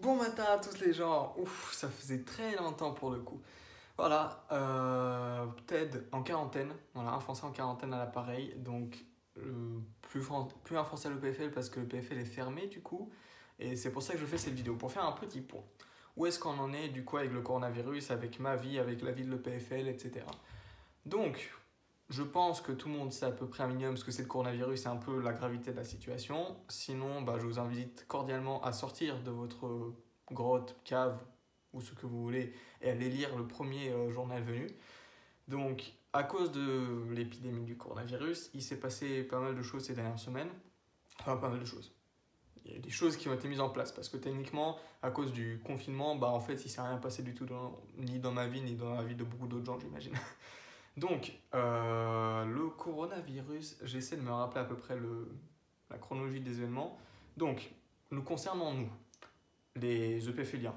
Bon matin à tous les gens. Ouf, ça faisait très longtemps pour le coup. Voilà, TED en quarantaine. Voilà, un Français en quarantaine à l'appareil. Donc, plus un Français à l'EPFL parce que le l'EPFL est fermé du coup. Et c'est pour ça que je fais cette vidéo, pour faire un petit point. Où est-ce qu'on en est du coup avec le coronavirus, avec ma vie, avec la vie de l'EPFL, etc. Donc, je pense que tout le monde sait à peu près un minimum ce que c'est le coronavirus et un peu la gravité de la situation. Sinon, je vous invite cordialement à sortir de votre grotte, cave ou ce que vous voulez et aller lire le premier journal venu. Donc, à cause de l'épidémie du coronavirus, il s'est passé pas mal de choses ces dernières semaines. Enfin, pas mal de choses. Il y a des choses qui ont été mises en place parce que techniquement, à cause du confinement, en fait, il s'est rien passé du tout ni dans ma vie, ni dans la vie de beaucoup d'autres gens, j'imagine. Donc, le coronavirus, j'essaie de me rappeler à peu près la chronologie des événements. Donc, nous concernons nous, les EPFéliens.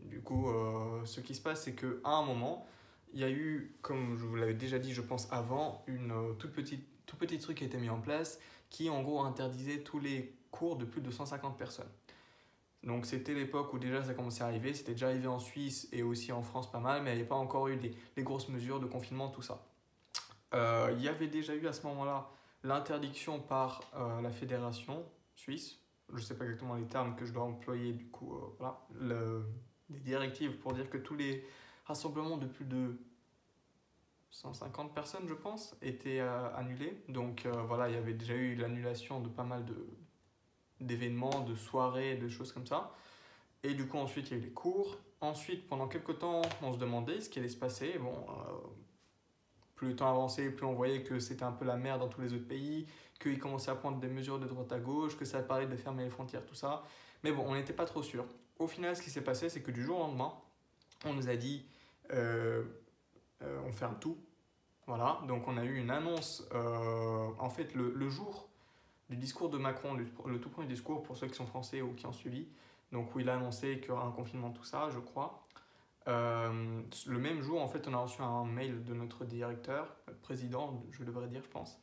Du coup, ce qui se passe, c'est qu'à un moment, il y a eu, comme je vous l'avais déjà dit, je pense avant, une tout petit truc qui a été mis en place qui, en gros, interdisait tous les cours de plus de 150 personnes. Donc c'était l'époque où déjà ça commençait à arriver, c'était déjà arrivé en Suisse et aussi en France pas mal, mais il n'y avait pas encore eu les grosses mesures de confinement, tout ça. Il y avait déjà eu à ce moment-là l'interdiction par la fédération suisse, je ne sais pas exactement les termes que je dois employer, du coup, voilà, des directives pour dire que tous les rassemblements de plus de 150 personnes, je pense, étaient annulés. Donc voilà, il y avait déjà eu l'annulation de pas mal d'événements, de soirées, de choses comme ça. Et du coup, ensuite, il y a eu les cours. Ensuite, pendant quelques temps, on se demandait ce qui allait se passer. Bon, plus le temps avançait, plus on voyait que c'était un peu la merde dans tous les autres pays, qu'ils commençaient à prendre des mesures de droite à gauche, que ça parlait de fermer les frontières, tout ça. Mais bon, on n'était pas trop sûr. Au final, ce qui s'est passé, c'est que du jour au lendemain, on nous a dit on ferme tout. Voilà, donc on a eu une annonce, en fait, le jour du discours de Macron, le tout premier discours pour ceux qui sont français ou qui ont suivi, donc où il a annoncé qu'il y aura un confinement, tout ça, je crois. Le même jour, en fait, on a reçu un mail de notre directeur, président, je devrais dire, je pense,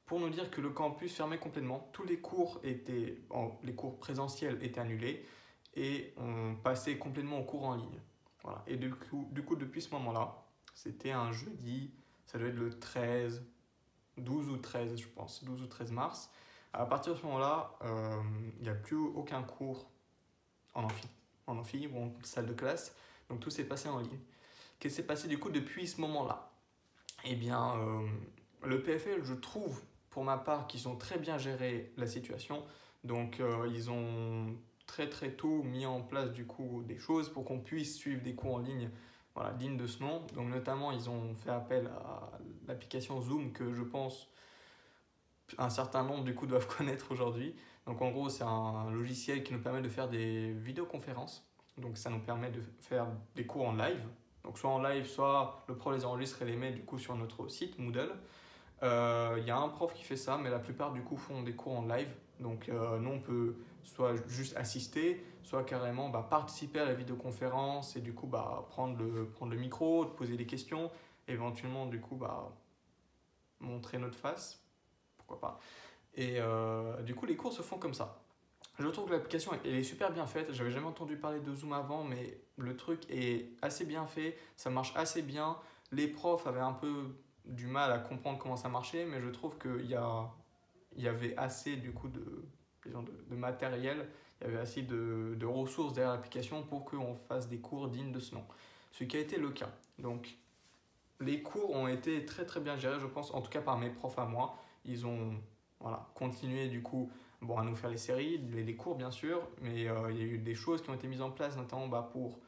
pour nous dire que le campus fermait complètement. Tous les cours les cours présentiels étaient annulés et on passait complètement aux cours en ligne. Voilà. Et du coup, depuis ce moment-là, c'était un jeudi, ça devait être le 13, 12 ou 13, je pense, 12 ou 13 mars. À partir de ce moment-là, il n'y a plus aucun cours en amphi ou en salle de classe. Donc tout s'est passé en ligne. Qu'est-ce qui s'est passé du coup depuis ce moment-là? Eh bien, le PFL, je trouve, pour ma part, qu'ils ont très bien géré la situation. Donc ils ont très très tôt mis en place du coup des choses pour qu'on puisse suivre des cours en ligne, voilà, dignes de ce nom. Donc notamment, ils ont fait appel à l'application Zoom que je pense un certain nombre du coup doivent connaître aujourd'hui. Donc en gros, c'est un logiciel qui nous permet de faire des vidéoconférences. Donc ça nous permet de faire des cours en live. Donc soit en live, soit le prof les enregistre et les met du coup sur notre site Moodle. Il y a un prof qui fait ça, mais la plupart du coup font des cours en live. Donc nous on peut soit juste assister, soit carrément participer à la vidéoconférence et du coup prendre le micro, poser des questions, éventuellement du coup montrer notre face, pourquoi pas. Et du coup les cours se font comme ça. Je trouve que l'application elle est super bien faite. J'avais jamais entendu parler de Zoom avant, mais le truc est assez bien fait, ça marche assez bien. Les profs avaient un peu du mal à comprendre comment ça marchait, mais je trouve il y avait assez du coup de matériel, il y avait assez de ressources derrière l'application pour qu'on fasse des cours dignes de ce nom. Ce qui a été le cas. Donc les cours ont été très très bien gérés, je pense, en tout cas par mes profs à moi. Ils ont continué du coup à nous faire les séries, les cours bien sûr, mais il y a eu des choses qui ont été mises en place, notamment pour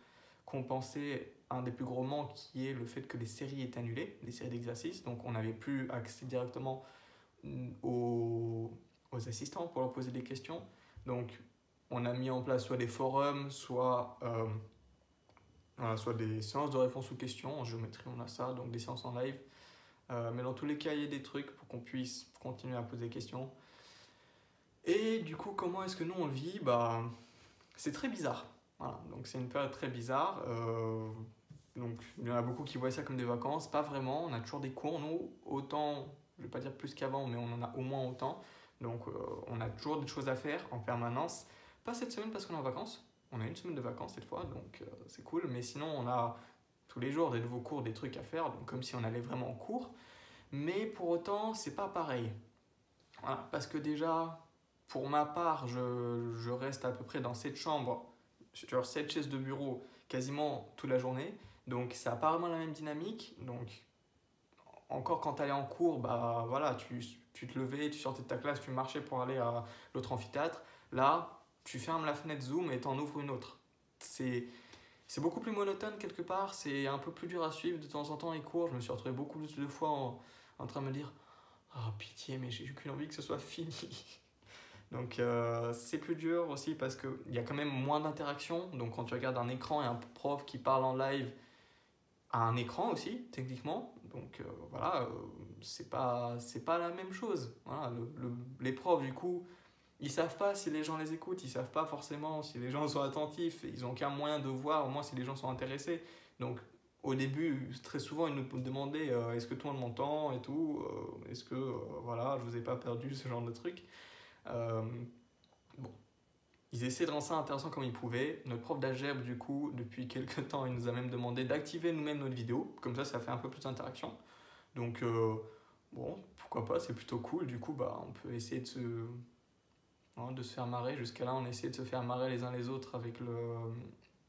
compenser un des plus gros manques qui est le fait que les séries étaient annulées, les séries d'exercices, donc on n'avait plus accès directement aux assistants pour leur poser des questions. Donc on a mis en place soit des forums, soit des séances de réponse aux questions. En géométrie, on a ça, donc des séances en live. Mais dans tous les cas, il y a des trucs pour qu'on puisse continuer à poser des questions. Et du coup, comment est-ce que nous on le vit? C'est très bizarre. Voilà, donc c'est une période très bizarre. Donc il y en a beaucoup qui voient ça comme des vacances. Pas vraiment, on a toujours des cours. Nous, autant, je ne vais pas dire plus qu'avant, mais on en a au moins autant. Donc on a toujours des choses à faire en permanence. Pas cette semaine parce qu'on est en vacances. on a une semaine de vacances cette fois, donc c'est cool. Mais sinon, on a tous les jours des nouveaux cours, des trucs à faire, donc comme si on allait vraiment en cours. Mais pour autant, c'est pas pareil. Voilà, parce que déjà, pour ma part, je reste à peu près dans cette chambre, sur cette chaise de bureau, quasiment toute la journée. Donc ça n'a pas vraiment la même dynamique. Donc encore quand tu allais en cours, bah voilà, tu te levais, tu sortais de ta classe, tu marchais pour aller à l'autre amphithéâtre. Là, tu fermes la fenêtre Zoom et t'en ouvres une autre. C'est beaucoup plus monotone quelque part, c'est un peu plus dur à suivre de temps en temps les cours. Je me suis retrouvé beaucoup plus de fois en train de me dire ah pitié, mais j'ai qu'une envie que ce soit fini. Donc c'est plus dur aussi parce qu'il y a quand même moins d'interaction. Donc quand tu regardes un écran et un prof qui parle en live à un écran aussi, techniquement. Donc voilà, c'est pas la même chose. Voilà, les profs, du coup, ils savent pas si les gens les écoutent, ils savent pas forcément si les gens sont attentifs, ils ont aucun moyen de voir au moins si les gens sont intéressés. Donc au début, très souvent, ils nous demandaient est-ce que tout le monde m'entend et tout, est-ce que voilà, je vous ai pas perdu, ce genre de truc. Bon, ils essaient de rendre ça intéressant comme ils pouvaient. Notre prof d'algèbre, du coup, depuis quelques temps, il nous a même demandé d'activer nous-mêmes notre vidéo. Comme ça fait un peu plus d'interaction. Donc, bon, pourquoi pas, c'est plutôt cool. Du coup, bah, on peut essayer de se faire marrer. Jusqu'à là, on essaie de se faire marrer les uns les autres avec le...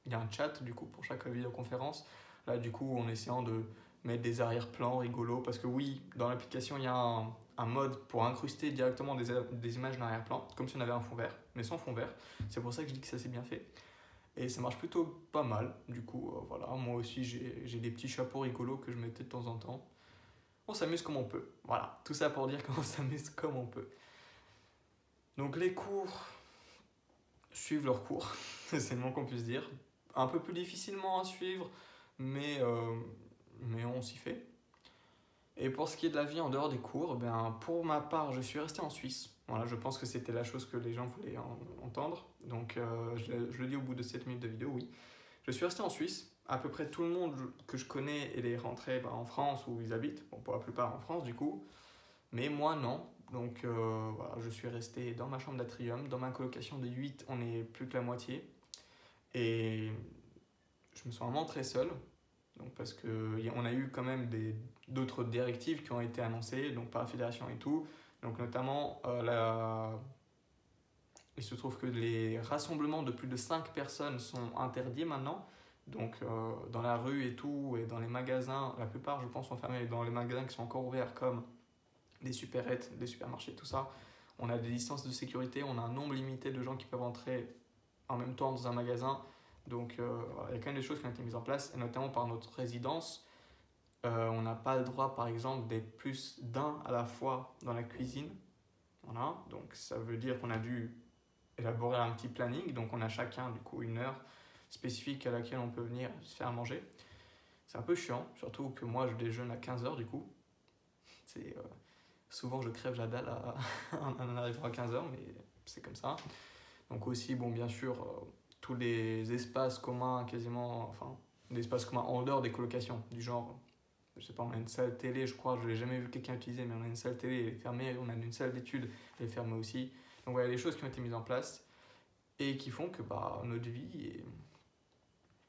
Il y a un chat, du coup, pour chaque vidéoconférence. Là, du coup, en essayant de mettre des arrière-plans rigolos. Parce que oui, dans l'application, il y a un mode pour incruster directement des images d'arrière-plan, comme si on avait un fond vert, mais sans fond vert. C'est pour ça que je dis que ça c'est bien fait. Et ça marche plutôt pas mal. Du coup, voilà, moi aussi j'ai des petits chapeaux rigolos que je mettais de temps en temps. On s'amuse comme on peut. Voilà, tout ça pour dire qu'on s'amuse comme on peut. Donc les cours suivent leurs cours, c'est le moins qu'on puisse dire. Un peu plus difficilement à suivre, mais on s'y fait. Et pour ce qui est de la vie en dehors des cours, ben, pour ma part, je suis resté en Suisse. Voilà, je pense que c'était la chose que les gens voulaient entendre. Donc, je le dis au bout de 7 minutes de vidéo, oui. Je suis resté en Suisse. À peu près tout le monde que je connais est rentré en France où ils habitent. Bon, pour la plupart en France, du coup. Mais moi, non. Donc, voilà, je suis resté dans ma chambre d'atrium. Dans ma colocation de 8, on est plus que la moitié. Et je me sens vraiment très seul. Donc parce qu'on a eu quand même d'autres directives qui ont été annoncées donc par la fédération et tout. Donc notamment, il se trouve que les rassemblements de plus de 5 personnes sont interdits maintenant. Donc dans la rue et tout, et dans les magasins, la plupart je pense sont fermés. Dans les magasins qui sont encore ouverts comme des supérettes, des supermarchés, tout ça, on a des distances de sécurité, on a un nombre limité de gens qui peuvent entrer en même temps dans un magasin. Donc voilà, il y a quand même des choses qui ont été mises en place, et notamment par notre résidence. On n'a pas le droit, par exemple, d'être plus d'un à la fois dans la cuisine. Voilà, donc ça veut dire qu'on a dû élaborer un petit planning. Donc on a chacun, du coup, une heure spécifique à laquelle on peut venir se faire manger. C'est un peu chiant, surtout que moi, je déjeune à 15h, du coup. Souvent, je crève la dalle en arrivant à 15h, mais c'est comme ça. Donc aussi, bon, bien sûr... tous les espaces communs quasiment, enfin des espaces communs en dehors des colocations, du genre, je sais pas, on a une salle télé, je crois, je l'ai jamais vu quelqu'un utiliser, mais on a une salle télé, elle est fermée, on a une salle d'études, elle est fermée aussi. Donc voilà, des choses qui ont été mises en place et qui font que bah, notre vie est...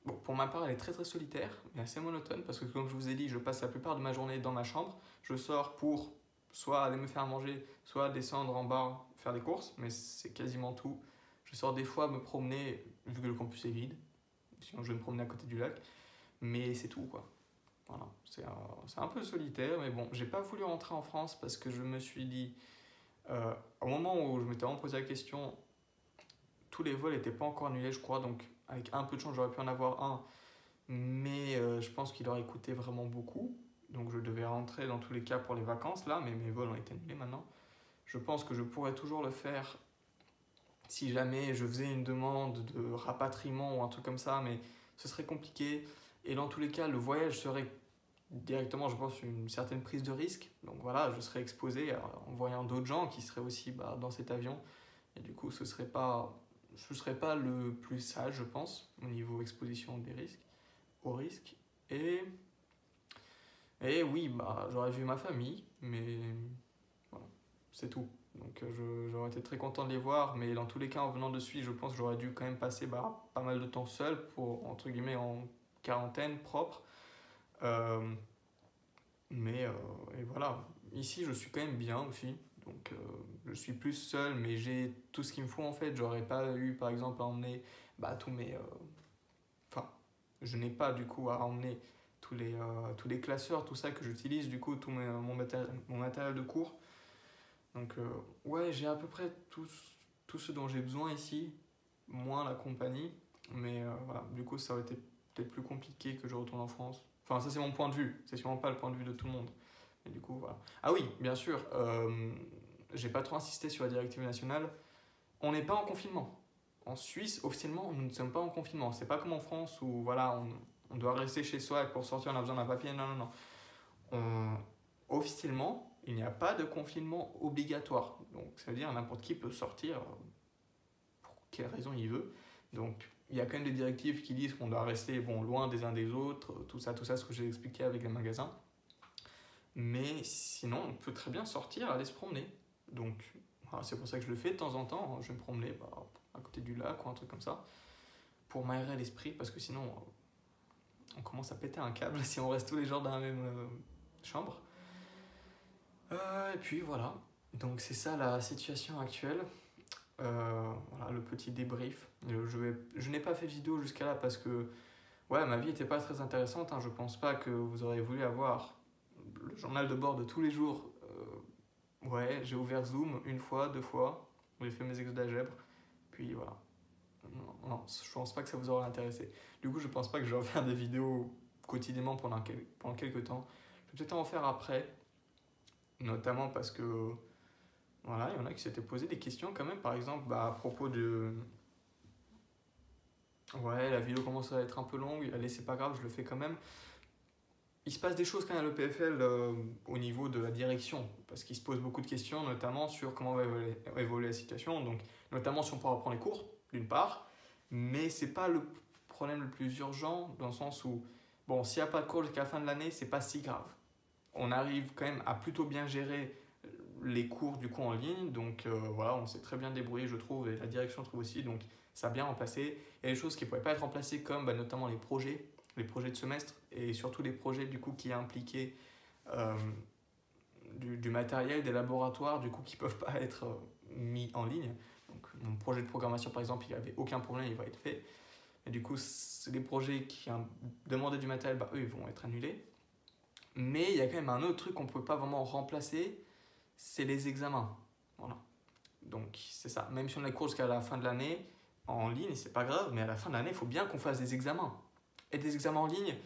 Bon, pour ma part, elle est très très solitaire, mais assez monotone, parce que comme je vous ai dit, je passe la plupart de ma journée dans ma chambre, je sors pour soit aller me faire manger, soit descendre en bas, faire des courses, mais c'est quasiment tout. Je sors des fois me promener, vu que le campus est vide, sinon je vais me promener à côté du lac, mais c'est tout quoi. Voilà, c'est un peu solitaire, mais bon, j'ai pas voulu rentrer en France parce que je me suis dit, au moment où je m'étais vraiment posé la question, tous les vols n'étaient pas encore annulés, je crois, donc avec un peu de chance, j'aurais pu en avoir un, mais je pense qu'il aurait coûté vraiment beaucoup, donc je devais rentrer dans tous les cas pour les vacances là, mais mes vols ont été annulés maintenant. Je pense que je pourrais toujours le faire si jamais je faisais une demande de rapatriement ou un truc comme ça, mais ce serait compliqué. Et dans tous les cas, le voyage serait directement, je pense, une certaine prise de risque. Donc voilà, je serais exposé en voyant d'autres gens qui seraient aussi dans cet avion. Et du coup, ce serait pas le plus sage, je pense, au niveau exposition des risques, au risque. Et oui, bah, j'aurais vu ma famille, mais voilà, c'est tout. Donc j'aurais été très content de les voir, mais dans tous les cas, en venant de Suisse, je pense que j'aurais dû quand même passer pas mal de temps seul pour, entre guillemets, en quarantaine propre. Euh, et voilà, ici je suis quand même bien aussi, donc je suis plus seul, mais j'ai tout ce qu'il me faut en fait. J'aurais pas eu par exemple à emmener tous mes. Enfin, je n'ai pas du coup à emmener tous les classeurs, tout ça que j'utilise, du coup, mon matériel de cours. Donc, ouais, j'ai à peu près tout ce dont j'ai besoin ici, moins la compagnie, mais voilà, du coup, ça aurait été peut-être plus compliqué que je retourne en France. Enfin, ça, c'est mon point de vue, c'est sûrement pas le point de vue de tout le monde. Et du coup, voilà. Ah oui, bien sûr, j'ai pas trop insisté sur la directive nationale. On n'est pas en confinement. En Suisse, officiellement, nous ne sommes pas en confinement. C'est pas comme en France où voilà, on doit rester chez soi et pour sortir, on a besoin d'un papier. Non, non, non. Officiellement, il n'y a pas de confinement obligatoire. Donc, ça veut dire n'importe qui peut sortir pour quelle raison il veut. Donc, il y a quand même des directives qui disent qu'on doit rester loin des uns des autres, tout ça, ce que j'ai expliqué avec les magasins. Mais sinon, on peut très bien sortir, aller se promener. Donc, voilà, c'est pour ça que je le fais de temps en temps. Je vais me promener à côté du lac ou un truc comme ça pour m'aérer l'esprit parce que sinon, on commence à péter un câble si on reste tous les jours dans la même chambre. Et puis voilà, donc c'est ça la situation actuelle. Voilà le petit débrief. Je n'ai pas fait de vidéo jusqu'à là parce que ouais, ma vie n'était pas très intéressante. Je pense pas que vous aurez voulu avoir le journal de bord de tous les jours. Ouais, j'ai ouvert Zoom une fois, deux fois, j'ai fait mes exos d'algèbre, puis voilà. Non, je pense pas que ça vous aurait intéressé. Du coup, je pense pas que je vais faire des vidéos quotidiennement pendant quelques temps. Je vais peut-être en faire après, notamment parce que voilà, il y en a qui s'étaient posé des questions quand même, par exemple à propos de ouais, la vidéo commence à être un peu longue, allez, c'est pas grave, je le fais quand même. Il se passe des choses quand même à l'EPFL au niveau de la direction, parce qu'il se pose beaucoup de questions, notamment sur comment va évoluer la situation, donc notamment si on pourra reprendre les cours, d'une part, mais c'est pas le problème le plus urgent, dans le sens où, bon, s'il n'y a pas de cours jusqu'à la fin de l'année, c'est pas si grave. On arrive quand même à plutôt bien gérer les cours du coup en ligne, donc voilà, on s'est très bien débrouillé, je trouve, et la direction trouve aussi, donc ça a bien remplacé. Il y a des choses qui ne pouvaient pas être remplacées, comme notamment les projets de semestre, et surtout les projets du coup qui impliquaient du matériel, des laboratoires du coup qui ne peuvent pas être mis en ligne. Donc mon projet de programmation par exemple, il n'y avait aucun problème, il va être fait. Et du coup, les projets qui demandaient du matériel, eux, ils vont être annulés. Mais il y a quand même un autre truc qu'on ne peut pas vraiment remplacer, c'est les examens. Voilà. Donc c'est ça. Même si on a cours jusqu'à la fin de l'année, en ligne, c'est pas grave, mais à la fin de l'année, il faut bien qu'on fasse des examens. Et des examens en ligne,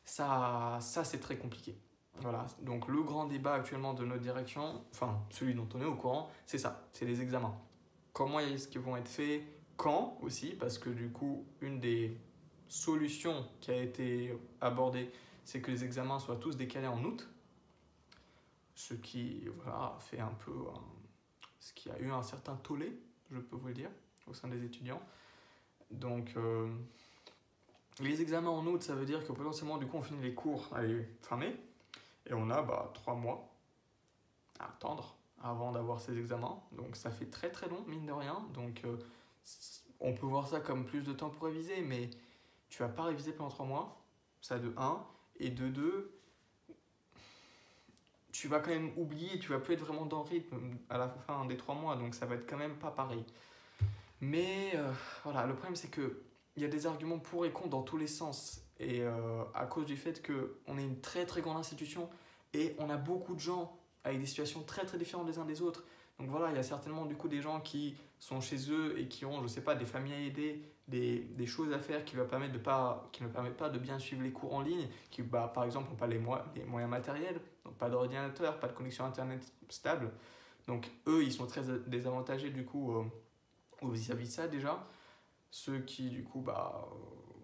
ça c'est très compliqué. Voilà. Donc le grand débat actuellement de notre direction, enfin celui dont on est au courant, c'est ça, c'est les examens. Comment est-ce qu'ils vont être faits, quand aussi, parce que du coup, une des solutions qui a été abordée, c'est que les examens soient tous décalés en août, ce qui voilà, fait un peu ce qui a eu un certain tollé, je peux vous le dire, au sein des étudiants. Donc les examens en août, ça veut dire que potentiellement du coup on finit les cours fin mai et on a 3 mois à attendre avant d'avoir ces examens. Donc ça fait très très long, mine de rien. Donc on peut voir ça comme plus de temps pour réviser, mais tu vas pas réviser pendant 3 mois, ça de 1, et de 2, tu vas quand même oublier, tu vas plus être vraiment dans le rythme à la fin des 3 mois, donc ça va être quand même pas pareil. Mais voilà, le problème c'est que il y a des arguments pour et contre dans tous les sens, et à cause du fait qu'on est une très très grande institution et on a beaucoup de gens avec des situations très très différentes les uns des autres. Donc voilà, il y a certainement du coup des gens qui sont chez eux et qui ont, je sais pas, des familles à aider, des choses à faire qui ne permettent pas de bien suivre les cours en ligne, qui par exemple n'ont pas les moyens matériels, donc pas d'ordinateur, pas de connexion internet stable. Donc eux, ils sont très désavantagés du coup vis-à-vis de ça déjà. Ceux qui du coup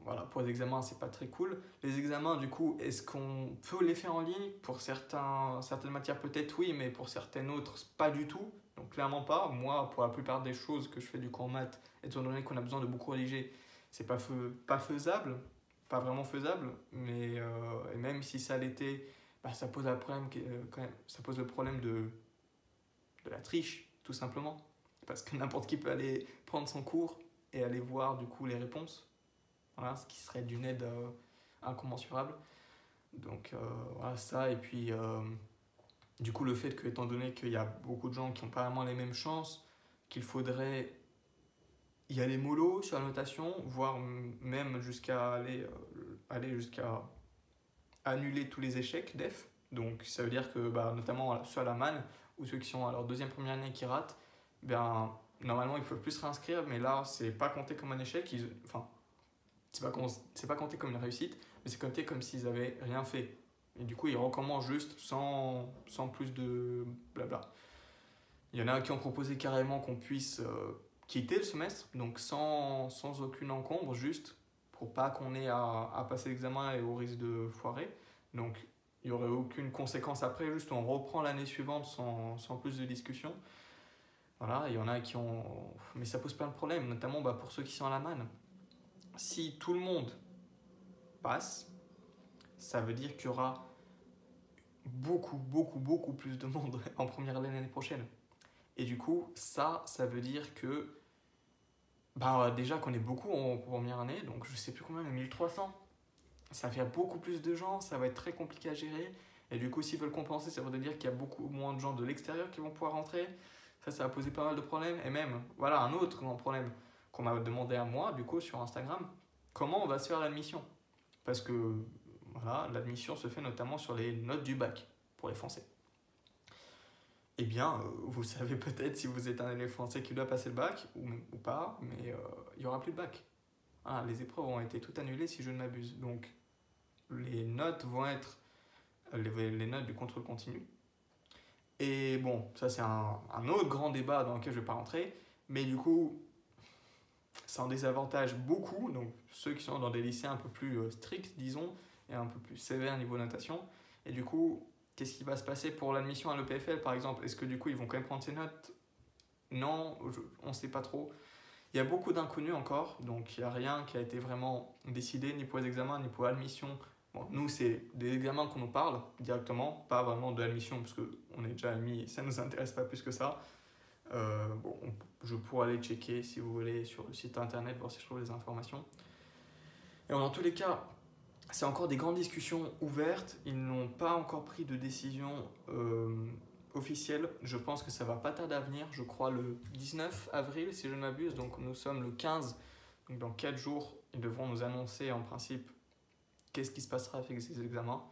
voilà, pour les examens c'est pas très cool. Les examens du coup, est-ce qu'on peut les faire en ligne? Pour certaines matières peut-être oui, mais pour certaines autres pas du tout. Donc clairement pas. Moi pour la plupart des choses que je fais du coup en maths, étant donné qu'on a besoin de beaucoup rédiger, c'est pas faisable, pas vraiment faisable. Mais et même si ça l'était, ça pose le problème quand même, ça pose le problème de la triche. tout simplement. Parce que n'importe qui peut aller prendre son cours et aller voir du coup les réponses. Voilà, ce qui serait d'une aide incommensurable. Donc voilà ça, et puis du coup le fait que, étant donné qu'il y a beaucoup de gens qui n'ont pas vraiment les mêmes chances, qu'il faudrait y aller mollo sur la notation, voire même jusqu'à aller jusqu'à annuler tous les échecs d'EF. Donc ça veut dire que notamment ceux à la MAN ou ceux qui sont à leur deuxième première année qui ratent, normalement ils peuvent plus se réinscrire, mais là c'est pas compté comme un échec, enfin c'est pas compté comme une réussite, mais c'est compté comme s'ils avaient rien fait. Et du coup ils recommencent juste sans plus de blabla. Il y en a qui ont proposé carrément qu'on puisse quitter le semestre, donc sans aucune encombre, juste pour pas qu'on ait à passer l'examen et au risque de foirer. Donc il n'y aurait aucune conséquence après, juste on reprend l'année suivante sans plus de discussion. Voilà, il y en a qui ont... Mais ça pose plein de problèmes, notamment pour ceux qui sont à la MAN. Si tout le monde passe, ça veut dire qu'il y aura beaucoup plus de monde en première année l'année prochaine. Et du coup, ça veut dire que déjà qu'on est beaucoup en première année, donc je sais plus combien, mais 1300. Ça va faire beaucoup plus de gens, ça va être très compliqué à gérer. Et du coup, s'ils veulent compenser, ça veut dire qu'il y a beaucoup moins de gens de l'extérieur qui vont pouvoir rentrer. Ça va poser pas mal de problèmes. Et même, voilà, un autre grand problème qu'on m'a demandé à moi, du coup, sur Instagram, comment on va se faire l'admission? Parce que, voilà, l'admission se fait notamment sur les notes du bac, pour les Français. Eh bien, vous savez peut-être si vous êtes un élève français qui doit passer le bac, ou pas, mais il n'y aura plus de bac. Ah, les épreuves ont été toutes annulées si je ne m'abuse. Donc, les notes vont être les notes du contrôle continu. Et bon, ça c'est un autre grand débat dans lequel je ne vais pas rentrer, mais du coup, ça en désavantage beaucoup, donc ceux qui sont dans des lycées un peu plus stricts, disons, et un peu plus sévères niveau notation. Et du coup, qu'est-ce qui va se passer pour l'admission à l'EPFL par exemple? Est-ce que du coup ils vont quand même prendre ces notes? Non, on ne sait pas trop. Il y a beaucoup d'inconnus encore, donc il n'y a rien qui a été vraiment décidé, ni pour les examens, ni pour l'admission. Bon, nous, c'est des examens qu'on nous parle directement, pas vraiment de l'admission, parce qu'on est déjà admis et ça ne nous intéresse pas plus que ça. Je pourrais aller checker si vous voulez sur le site internet, voir si je trouve les informations. Et dans tous les cas, c'est encore des grandes discussions ouvertes. Ils n'ont pas encore pris de décision officielle. Je pense que ça va pas tarder à venir. Je crois le 19 avril, si je ne m'abuse. Donc nous sommes le 15. Donc dans 4 jours, ils devront nous annoncer en principe qu'est-ce qui se passera avec ces examens.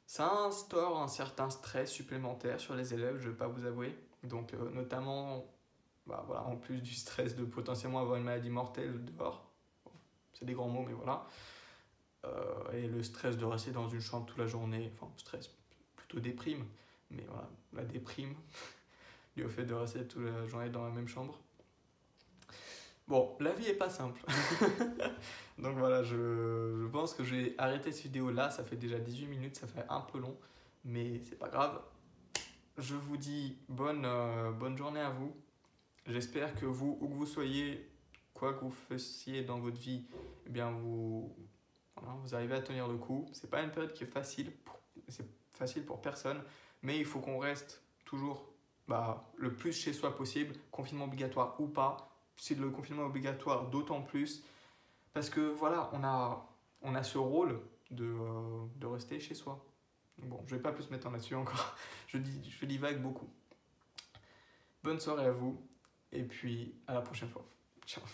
Ça instaure un certain stress supplémentaire sur les élèves, je ne vais pas vous avouer. Donc notamment, en plus du stress de potentiellement avoir une maladie mortelle dehors. Bon, c'est des grands mots, mais voilà. Et le stress de rester dans une chambre toute la journée, enfin stress, plutôt déprime, mais voilà, la déprime liée au fait de rester toute la journée dans la même chambre. Bon, la vie est pas simple. Donc voilà, je pense que je vais arrêter cette vidéo là, ça fait déjà 18 minutes, ça fait un peu long, mais c'est pas grave. Je vous dis bonne journée à vous. J'espère que vous, où que vous soyez, quoi que vous fassiez dans votre vie, eh bien vous arrivez à tenir le coup. C'est pas une période qui est facile, c'est facile pour personne, mais il faut qu'on reste toujours le plus chez soi possible, confinement obligatoire ou pas. Si le confinement est obligatoire, d'autant plus, parce que voilà, on a ce rôle de rester chez soi. Bon, je vais pas plus m'étendre là-dessus encore, je divague beaucoup. Bonne soirée à vous, et puis à la prochaine fois. Ciao.